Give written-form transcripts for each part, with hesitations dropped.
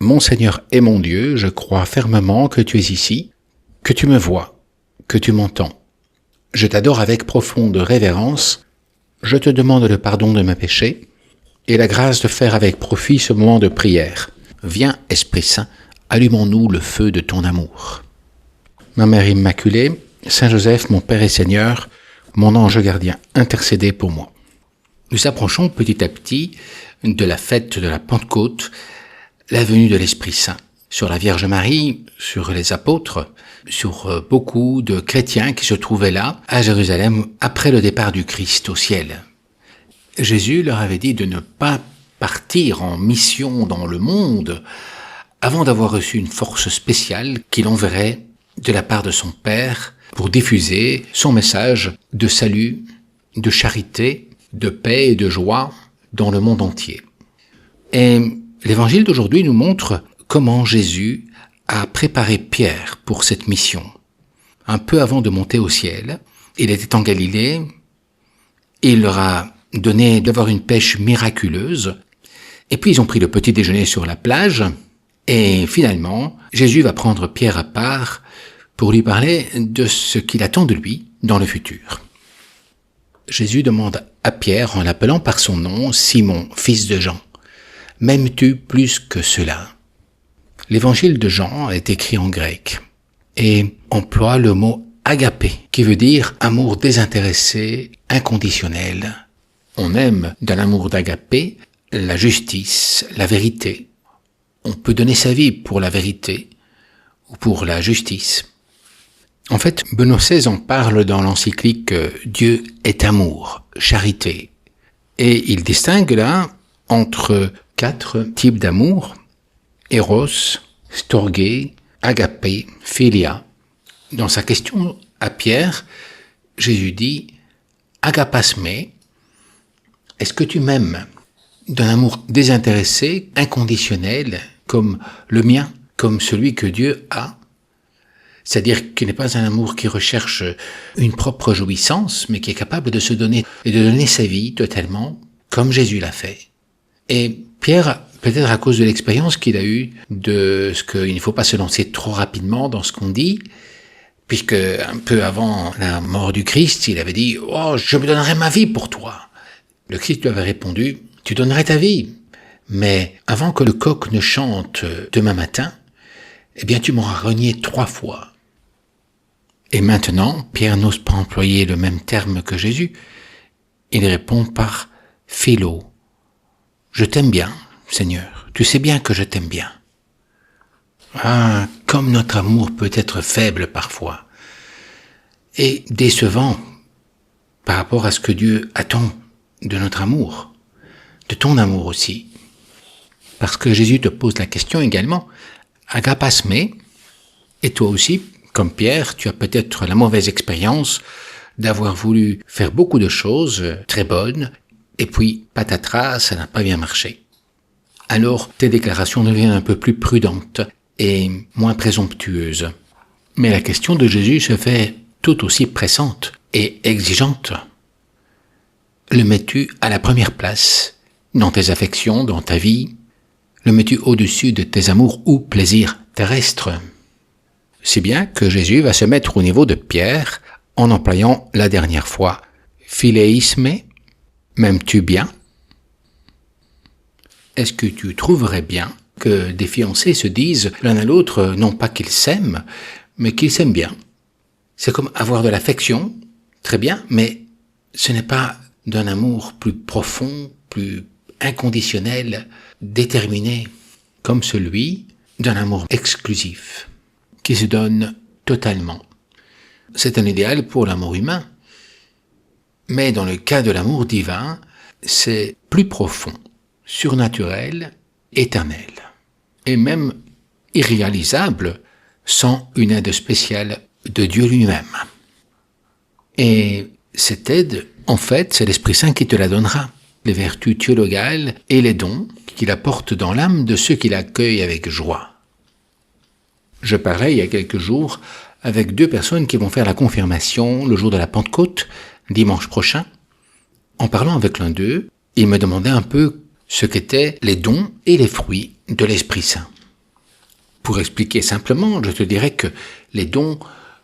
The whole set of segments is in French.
mon Seigneur et mon Dieu, je crois fermement que tu es ici, que tu me vois, que tu m'entends. Je t'adore avec profonde révérence, je te demande le pardon de mes péchés et la grâce de faire avec profit ce moment de prière. Viens, Esprit Saint, allumons-nous le feu de ton amour. Ma Mère Immaculée, Saint Joseph, mon Père et Seigneur, mon ange gardien, intercédez pour moi. Nous approchons petit à petit de la fête de la Pentecôte, la venue de l'Esprit Saint sur la Vierge Marie, sur les apôtres, sur beaucoup de chrétiens qui se trouvaient là, à Jérusalem, après le départ du Christ au ciel. Jésus leur avait dit de ne pas partir en mission dans le monde avant d'avoir reçu une force spéciale qu'il enverrait de la part de son Père pour diffuser son message de salut, de charité, de paix et de joie dans le monde entier. Et l'évangile d'aujourd'hui nous montre comment Jésus a préparé Pierre pour cette mission. Un peu avant de monter au ciel, il était en Galilée, et il leur a donné d'avoir une pêche miraculeuse, et puis ils ont pris le petit déjeuner sur la plage, et finalement, Jésus va prendre Pierre à part pour lui parler de ce qu'il attend de lui dans le futur. Jésus demande à Pierre, en l'appelant par son nom, Simon, fils de Jean, « M'aimes-tu plus que cela ?» L'évangile de Jean est écrit en grec et emploie le mot agapé, qui veut dire amour désintéressé, inconditionnel. On aime dans l'amour d'agapé la justice, la vérité. On peut donner sa vie pour la vérité ou pour la justice. En fait, Benoît XVI en parle dans l'encyclique « Dieu est amour, charité ». Et il distingue là entre 4 types d'amour: Eros, Storgé, Agapé, Philia. Dans sa question à Pierre, Jésus dit « Agapasme, est-ce que tu m'aimes d'un amour désintéressé, inconditionnel, comme le mien, comme celui que Dieu a ?» C'est-à-dire qu'il n'est pas un amour qui recherche une propre jouissance, mais qui est capable de se donner et de donner sa vie totalement, comme Jésus l'a fait. Et Pierre, peut-être à cause de l'expérience qu'il a eue de ce qu'il ne faut pas se lancer trop rapidement dans ce qu'on dit, puisque un peu avant la mort du Christ, il avait dit « Oh, je me donnerai ma vie pour toi ». Le Christ lui avait répondu « Tu donnerais ta vie, mais avant que le coq ne chante demain matin, eh bien tu m'auras renié 3 fois ». Et maintenant, Pierre n'ose pas employer le même terme que Jésus. Il répond par « philo ». Je t'aime bien, Seigneur, tu sais bien que je t'aime bien. Ah, comme notre amour peut être faible parfois, et décevant par rapport à ce que Dieu attend de notre amour, de ton amour aussi. Parce que Jésus te pose la question également, agapasme, et toi aussi, comme Pierre, tu as peut-être la mauvaise expérience d'avoir voulu faire beaucoup de choses très bonnes, et puis, patatras, ça n'a pas bien marché. Alors, tes déclarations deviennent un peu plus prudentes et moins présomptueuses. Mais la question de Jésus se fait tout aussi pressante et exigeante. Le mets-tu à la première place dans tes affections, dans ta vie? Le mets-tu au-dessus de tes amours ou plaisirs terrestres? Si bien que Jésus va se mettre au niveau de Pierre en employant la dernière fois « philéisme ». M'aimes-tu bien? Est-ce que tu trouverais bien que des fiancés se disent l'un à l'autre, non pas qu'ils s'aiment, mais qu'ils s'aiment bien? C'est comme avoir de l'affection, très bien, mais ce n'est pas d'un amour plus profond, plus inconditionnel, déterminé, comme celui d'un amour exclusif, qui se donne totalement. C'est un idéal pour l'amour humain. Mais dans le cas de l'amour divin, c'est plus profond, surnaturel, éternel, et même irréalisable sans une aide spéciale de Dieu lui-même. Et cette aide, en fait, c'est l'Esprit Saint qui te la donnera. Les vertus théologales et les dons qu'il apporte dans l'âme de ceux qui l'accueillent avec joie. Je parlais il y a quelques jours avec 2 personnes qui vont faire la confirmation le jour de la Pentecôte, dimanche prochain. En parlant avec l'un d'eux, il me demandait un peu ce qu'étaient les dons et les fruits de l'Esprit Saint. Pour expliquer simplement, je te dirais que les dons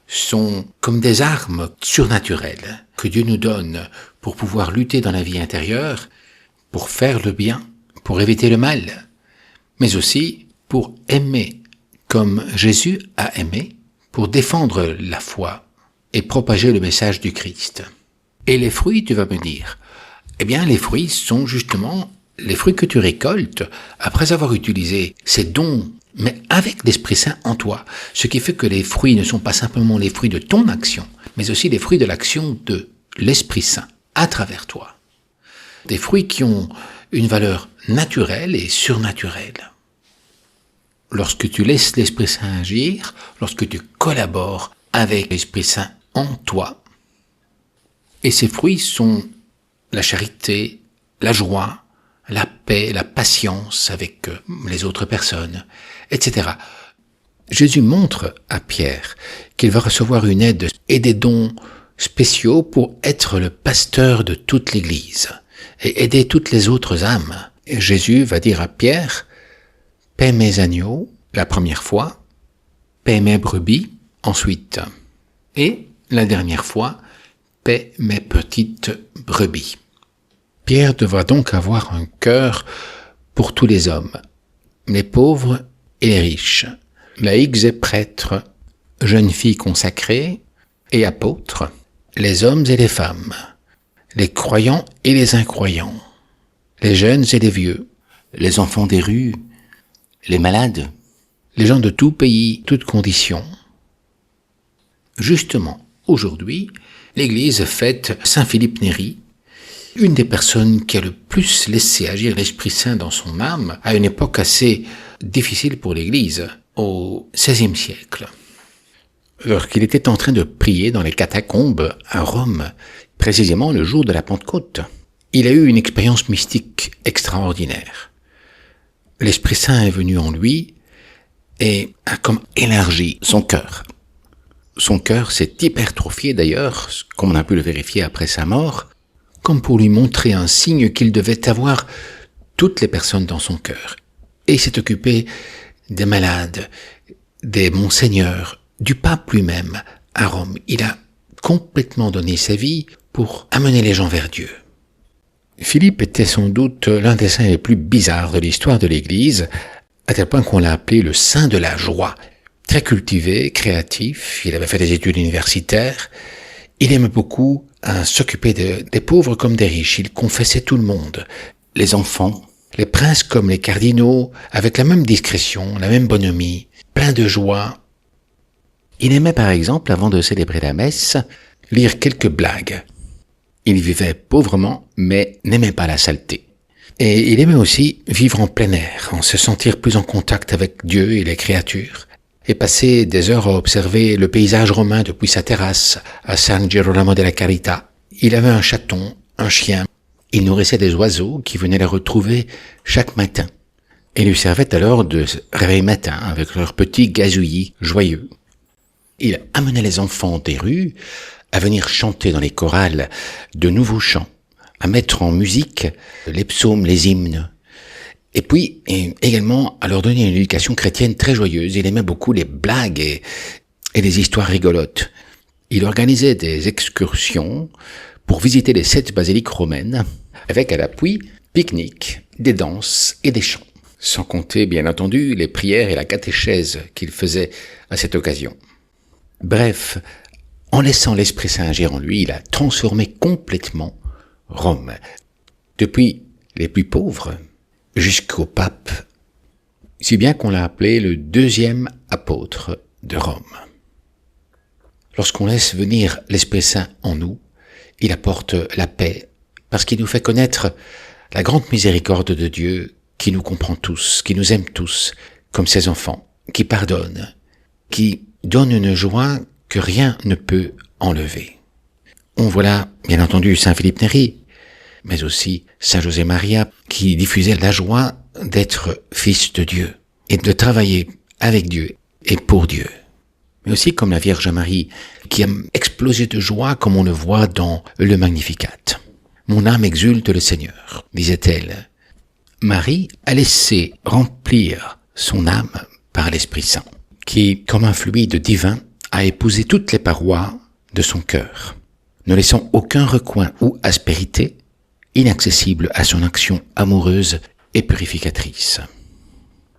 sont comme des armes surnaturelles que Dieu nous donne pour pouvoir lutter dans la vie intérieure, pour faire le bien, pour éviter le mal, mais aussi pour aimer comme Jésus a aimé, pour défendre la foi et propager le message du Christ. Et les fruits, tu vas me dire, eh bien les fruits sont justement les fruits que tu récoltes après avoir utilisé ces dons, mais avec l'Esprit Saint en toi. Ce qui fait que les fruits ne sont pas simplement les fruits de ton action, mais aussi les fruits de l'action de l'Esprit Saint à travers toi. Des fruits qui ont une valeur naturelle et surnaturelle. Lorsque tu laisses l'Esprit Saint agir, lorsque tu collabores avec l'Esprit Saint en toi, et ces fruits sont la charité, la joie, la paix, la patience avec les autres personnes, etc. Jésus montre à Pierre qu'il va recevoir une aide et des dons spéciaux pour être le pasteur de toute l'Église et aider toutes les autres âmes. Et Jésus va dire à Pierre, « Paie mes agneaux » la première fois, « Paie mes brebis » ensuite, et la dernière fois, « Paie mes petites brebis ». Pierre devra donc avoir un cœur pour tous les hommes, les pauvres et les riches, laïcs et prêtres, jeunes filles consacrées et apôtres, les hommes et les femmes, les croyants et les incroyants, les jeunes et les vieux, les enfants des rues, les malades, les gens de tout pays, toutes conditions. Justement, aujourd'hui, l'Église fête Saint Philippe Néri, une des personnes qui a le plus laissé agir l'Esprit Saint dans son âme à une époque assez difficile pour l'Église, au XVIe siècle. Lorsqu'il était en train de prier dans les catacombes à Rome, précisément le jour de la Pentecôte, il a eu une expérience mystique extraordinaire. L'Esprit Saint est venu en lui et a comme élargi son cœur. Son cœur s'est hypertrophié d'ailleurs, comme on a pu le vérifier après sa mort, comme pour lui montrer un signe qu'il devait avoir toutes les personnes dans son cœur. Et il s'est occupé des malades, des monseigneurs, du pape lui-même à Rome. Il a complètement donné sa vie pour amener les gens vers Dieu. Philippe était sans doute l'un des saints les plus bizarres de l'histoire de l'Église, à tel point qu'on l'a appelé le saint de la joie. Très cultivé, créatif, il avait fait des études universitaires, il aimait beaucoup s'occuper des pauvres comme des riches, il confessait tout le monde, les enfants, les princes comme les cardinaux, avec la même discrétion, la même bonhomie, plein de joie. Il aimait par exemple, avant de célébrer la messe, lire quelques blagues. Il vivait pauvrement, mais n'aimait pas la saleté. Et il aimait aussi vivre en plein air, se sentir plus en contact avec Dieu et les créatures, et passer des heures à observer le paysage romain depuis sa terrasse à San Girolamo della Carità. Il avait un chaton, un chien. Il nourrissait des oiseaux qui venaient le retrouver chaque matin et lui servaient alors de réveil matin avec leurs petits gazouillis joyeux. Il amenait les enfants des rues à venir chanter dans les chorales de nouveaux chants, à mettre en musique les psaumes, les hymnes, et puis également à leur donner une éducation chrétienne très joyeuse. Il aimait beaucoup les blagues et les histoires rigolotes. Il organisait des excursions pour visiter les 7 basiliques romaines, avec à l'appui pique-niques, des danses et des chants. Sans compter, bien entendu, les prières et la catéchèse qu'il faisait à cette occasion. Bref, en laissant l'Esprit Saint agir en lui, il a transformé complètement Rome. Depuis les plus pauvres jusqu'au pape, si bien qu'on l'a appelé le 2e apôtre de Rome. Lorsqu'on laisse venir l'Esprit Saint en nous, il apporte la paix, parce qu'il nous fait connaître la grande miséricorde de Dieu qui nous comprend tous, qui nous aime tous, comme ses enfants, qui pardonne, qui donne une joie que rien ne peut enlever. On voit là, bien entendu, Saint Philippe Néri, mais aussi Saint José Maria, qui diffusait la joie d'être fils de Dieu et de travailler avec Dieu et pour Dieu. Mais aussi comme la Vierge Marie, qui a explosé de joie comme on le voit dans le Magnificat. « Mon âme exulte le Seigneur », disait-elle. Marie a laissé remplir son âme par l'Esprit Saint, qui, comme un fluide divin, a épousé toutes les parois de son cœur, ne laissant aucun recoin ou aspérité inaccessible à son action amoureuse et purificatrice.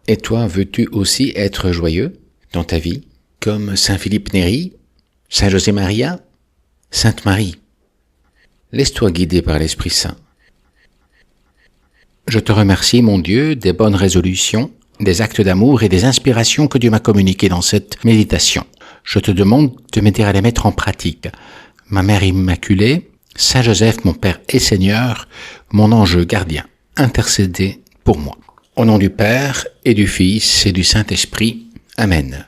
Et toi, veux-tu aussi être joyeux dans ta vie, comme Saint Philippe Néri, Saint José Maria, Sainte Marie? Laisse-toi guider par l'Esprit Saint. Je te remercie, mon Dieu, des bonnes résolutions, des actes d'amour et des inspirations que Dieu m'a communiquées dans cette méditation. Je te demande de m'aider à les mettre en pratique. Ma Mère Immaculée, Saint Joseph, mon Père et Seigneur, mon ange gardien, intercédez pour moi. Au nom du Père et du Fils et du Saint-Esprit. Amen.